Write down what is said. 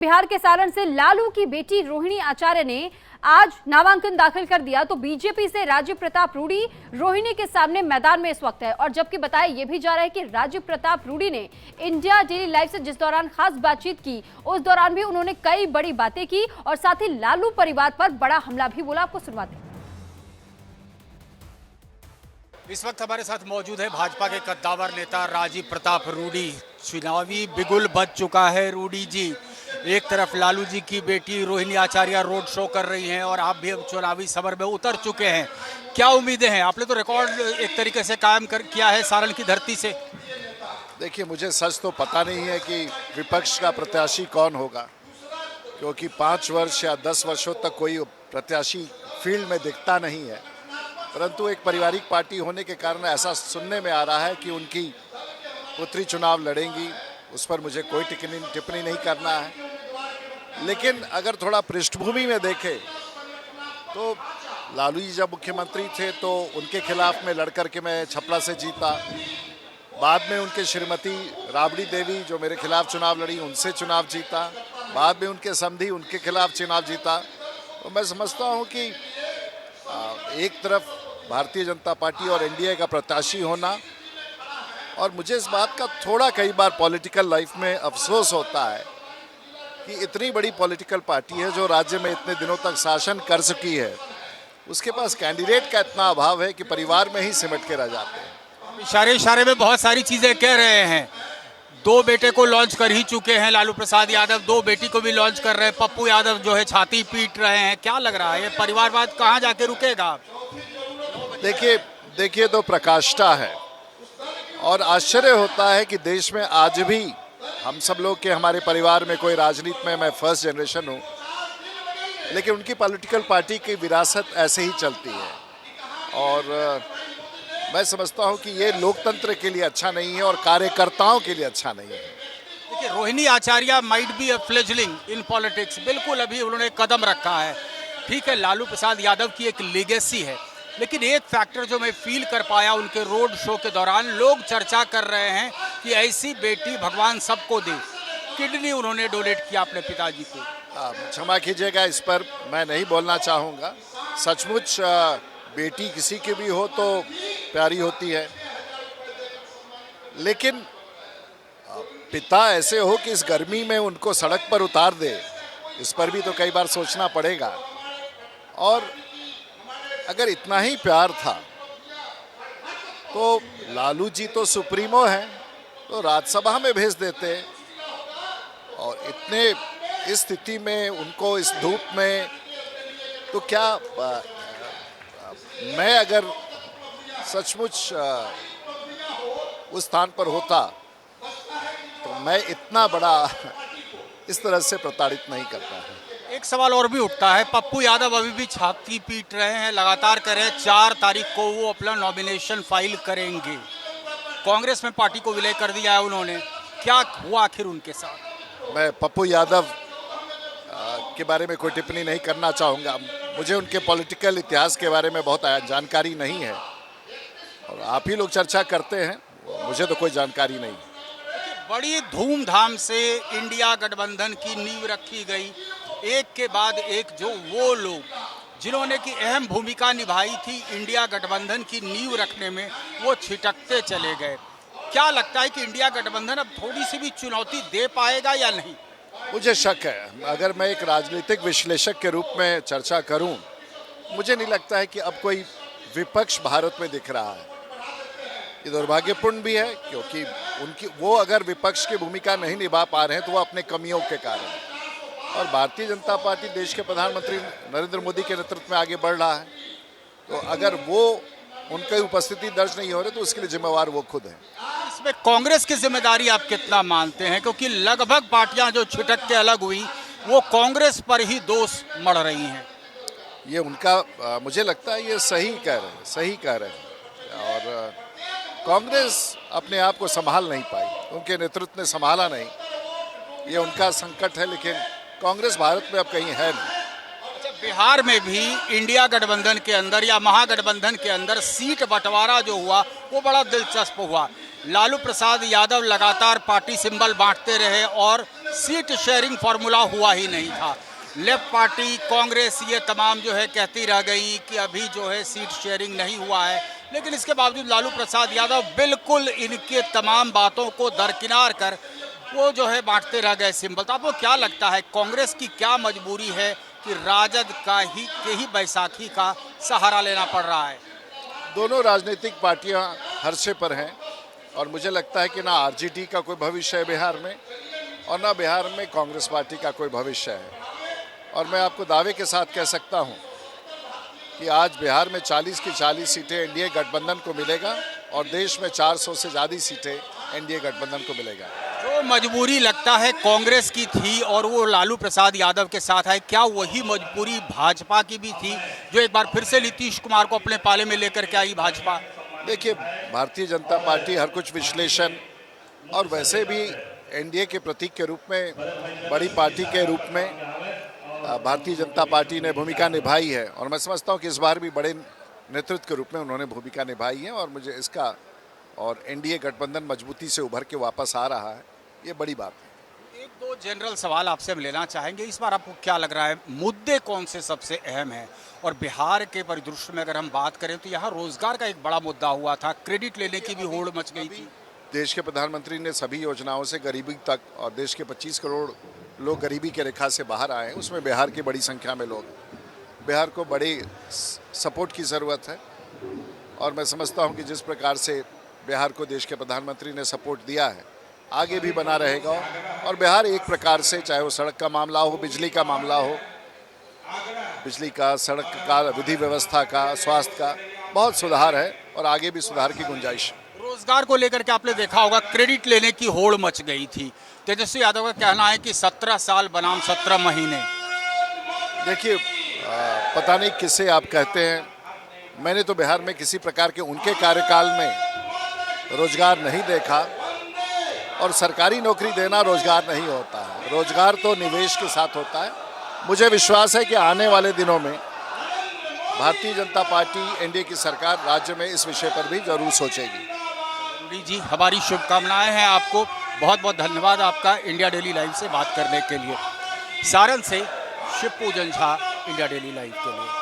बिहार के सारण से लालू की बेटी रोहिणी आचार्य ने आज नामांकन दाखिल कर दिया। तो बीजेपी से राजीव प्रताप रूडी रोहिणी के सामने मैदान में इस वक्त है। और जबकि बताया यह भी जा रहा है कि राजीव प्रताप रूडी ने इंडिया डेली लाइफ से जिस दौरान खास बातचीत की, उस दौरान भी उन्होंने कई बड़ी बातें की और साथ ही लालू परिवार पर बड़ा हमला भी बोला। आपको सुनवाते हैं। इस वक्त हमारे साथ मौजूद है भाजपा के कद्दावर नेता राजीव प्रताप रूडी। चुनावी बिगुल बज चुका है रूडी जी। एक तरफ लालू जी की बेटी रोहिणी आचार्य रोड शो कर रही हैं और आप भी अब चुनावी समर में उतर चुके हैं। क्या उम्मीदें हैं? आपने तो रिकॉर्ड एक तरीके से कायम किया है सारण की धरती से। देखिए, मुझे सच तो पता नहीं है कि विपक्ष का प्रत्याशी कौन होगा, क्योंकि 5 वर्ष या 10 वर्षों तक कोई प्रत्याशी फील्ड में दिखता नहीं है। परंतु एक पारिवारिक पार्टी होने के कारण ऐसा सुनने में आ रहा है कि उनकी पुत्री चुनाव लड़ेंगी। उस पर मुझे कोई टिप्पणी नहीं करना है। लेकिन अगर थोड़ा पृष्ठभूमि में देखें तो लालू जी जब मुख्यमंत्री थे तो उनके खिलाफ में लड़कर के मैं छपरा से जीता। बाद में उनके श्रीमती राबड़ी देवी जो मेरे खिलाफ चुनाव लड़ी, उनसे चुनाव जीता। बाद में उनके समधी उनके खिलाफ चुनाव जीता। तो मैं समझता हूँ कि एक तरफ भारतीय जनता पार्टी और एनडीए का प्रत्याशी होना, और मुझे इस बात का थोड़ा कई बार पॉलिटिकल लाइफ में अफसोस होता है कि इतनी बड़ी पॉलिटिकल पार्टी है जो राज्य में इतने दिनों तक शासन कर चुकी है, उसके पास कैंडिडेट का इतना अभाव है कि परिवार में ही सिमट के रह जाते हैं। इशारे इशारे में बहुत सारी चीजें कह रहे हैं। 2 बेटे को लॉन्च कर ही चुके हैं लालू प्रसाद यादव, 2 बेटी को भी लॉन्च कर रहे हैं। पप्पू यादव जो है छाती पीट रहे हैं। क्या लग रहा है ये परिवारवाद कहाँ जाके रुकेगा? देखिए तो प्रकाष्ठा है और आश्चर्य होता है कि देश में आज भी हम सब लोग के हमारे परिवार में कोई राजनीति में, मैं फर्स्ट जनरेशन हूँ, लेकिन उनकी पॉलिटिकल पार्टी की विरासत ऐसे ही चलती है। और मैं समझता हूँ कि ये लोकतंत्र के लिए अच्छा नहीं है और कार्यकर्ताओं के लिए अच्छा नहीं है। देखिए, Rohini Acharya might be a fledgling in politics. बिल्कुल अभी उन्होंने कदम रखा है। ठीक है, लालू प्रसाद यादव की एक लेगेसी है, लेकिन एक फैक्टर जो मैं फील कर पाया उनके रोड शो के दौरान, लोग चर्चा कर रहे हैं कि ऐसी बेटी भगवान सबको दे। किडनी उन्होंने डोनेट किया अपने पिताजी को। क्षमा कीजिएगा, इस पर मैं नहीं बोलना चाहूँगा। सचमुच बेटी किसी की भी हो तो प्यारी होती है, लेकिन पिता ऐसे हो कि इस गर्मी में उनको सड़क पर उतार दे, इस पर भी तो कई बार सोचना पड़ेगा। और अगर इतना ही प्यार था तो लालू जी तो सुप्रीमो हैं, तो राज्यसभा में भेज देते। और इतने इस स्थिति में उनको इस धूप में, तो क्या मैं अगर सचमुच उस स्थान पर होता तो मैं इतना बड़ा इस तरह से प्रताड़ित नहीं करता है। एक सवाल और भी उठता है, पप्पू यादव अभी भी छाती पीट रहे हैं, लगातार कर रहे हैं 4 तारीख को वो अपना नॉमिनेशन फाइल करेंगे। कांग्रेस में पार्टी को विलय कर दिया है उन्होंने। क्या हुआ आखिर उनके साथ? मैं पप्पू यादव के बारे में कोई टिप्पणी नहीं करना चाहूँगा। मुझे उनके पॉलिटिकल इतिहास के बारे में बहुत जानकारी नहीं है और आप ही लोग चर्चा करते हैं, मुझे तो कोई जानकारी नहीं। बड़ी धूमधाम से इंडिया गठबंधन की नींव रखी गई। एक के बाद एक जो वो लोग जिन्होंने की अहम भूमिका निभाई थी इंडिया गठबंधन की नींव रखने में, वो छिटकते चले गए। क्या लगता है कि इंडिया गठबंधन अब थोड़ी सी भी चुनौती दे पाएगा या नहीं? मुझे शक है। अगर मैं एक राजनीतिक विश्लेषक के रूप में चर्चा करूं, मुझे नहीं लगता है कि अब कोई विपक्ष भारत में दिख रहा है। ये दुर्भाग्यपूर्ण भी है, क्योंकि वो अगर विपक्ष की भूमिका नहीं निभा पा रहे हैं तो वो अपने कमियों के कारण। और भारतीय जनता पार्टी देश के प्रधानमंत्री नरेंद्र मोदी के नेतृत्व में आगे बढ़ रहा है, तो अगर वो उनकी उपस्थिति दर्ज नहीं हो रही तो उसके लिए जिम्मेवार वो खुद हैं। इसमें कांग्रेस की जिम्मेदारी आप कितना मानते हैं? क्योंकि लगभग पार्टियां जो छिटक के अलग हुई वो कांग्रेस पर ही दोष मढ़ रही हैं। ये उनका मुझे लगता है ये सही कह रहे हैं। और कांग्रेस अपने आप को संभाल नहीं पाई, उनके नेतृत्व ने संभाला नहीं, ये उनका संकट है। लेकिन कांग्रेस भारत में अब कहीं है नहीं। अच्छा, बिहार में भी इंडिया गठबंधन के अंदर या महागठबंधन के अंदर सीट बंटवारा जो हुआ वो बड़ा दिलचस्प हुआ। लालू प्रसाद यादव लगातार पार्टी सिंबल बांटते रहे और सीट शेयरिंग फॉर्मूला हुआ ही नहीं था। लेफ्ट पार्टी, कांग्रेस ये तमाम जो है कहती रह गई कि अभी जो है सीट शेयरिंग नहीं हुआ है, लेकिन इसके बावजूद लालू प्रसाद यादव बिल्कुल इनके तमाम बातों को दरकिनार कर वो जो है बांटते रह गए सिंबल। तो आपको क्या लगता है कांग्रेस की क्या मजबूरी है कि राजद के ही बैसाखी का सहारा लेना पड़ रहा है? दोनों राजनीतिक पार्टियां हर्षे पर हैं और मुझे लगता है कि ना आरजेडी का कोई भविष्य है बिहार में और ना बिहार में कांग्रेस पार्टी का कोई भविष्य है। और मैं आपको दावे के साथ कह सकता हूं कि आज बिहार में 40 की 40 सीटें एनडीए गठबंधन को मिलेगा और देश में 400 से ज़्यादा सीटें एनडीए गठबंधन को मिलेगा। जो मजबूरी लगता है कांग्रेस की थी और वो लालू प्रसाद यादव के साथ है, क्या वही मजबूरी भाजपा की भी थी जो एक बार फिर से नीतीश कुमार को अपने पाले में लेकर के आई भाजपा? देखिए, भारतीय जनता पार्टी हर कुछ विश्लेषण और वैसे भी एनडीए के प्रतीक के रूप में, बड़ी पार्टी के रूप में भारतीय जनता पार्टी ने भूमिका निभाई है और मैं समझता हूं कि इस बार भी बड़े नेतृत्व के रूप में उन्होंने भूमिका निभाई है और मुझे इसका और एनडीए गठबंधन मजबूती से उभर के वापस आ रहा है, ये बड़ी बात है। एक दो जनरल सवाल आपसे हम लेना चाहेंगे। इस बार आपको क्या लग रहा है मुद्दे कौन से सबसे अहम हैं? और बिहार के परिदृश्य में अगर हम बात करें तो यहाँ रोजगार का एक बड़ा मुद्दा हुआ था, क्रेडिट लेने की भी होड़ मच गई थी। देश के प्रधानमंत्री ने सभी योजनाओं से गरीबी तक और देश के 25 करोड़ लोग गरीबी के रेखा से बाहर आए हैं, उसमें बिहार की बड़ी संख्या में लोग। बिहार को बड़े सपोर्ट की ज़रूरत है और मैं समझता हूं कि जिस प्रकार से बिहार को देश के प्रधानमंत्री ने सपोर्ट दिया है आगे भी बना रहेगा और बिहार एक प्रकार से, चाहे वो सड़क का मामला हो, बिजली का मामला हो, बिजली का, सड़क का, विधि व्यवस्था का, स्वास्थ्य का बहुत सुधार है और आगे भी सुधार की गुंजाइश। रोजगार को लेकर के आपने देखा होगा क्रेडिट लेने की होड़ मच गई थी। तेजस्वी यादव का कहना है कि 17 साल बनाम 17 महीने। देखिए, पता नहीं किसे आप कहते हैं, मैंने तो बिहार में किसी प्रकार के उनके कार्यकाल में रोजगार नहीं देखा और सरकारी नौकरी देना रोजगार नहीं होता है, रोजगार तो निवेश के साथ होता है। मुझे विश्वास है कि आने वाले दिनों में भारतीय जनता पार्टी, एनडीए की सरकार राज्य में इस विषय पर भी जरूर सोचेगी। जी, हमारी शुभकामनाएं हैं आपको। बहुत बहुत धन्यवाद आपका इंडिया डेली लाइव से बात करने के लिए। सारण से Shivpujan Jha, India daily live के लिए।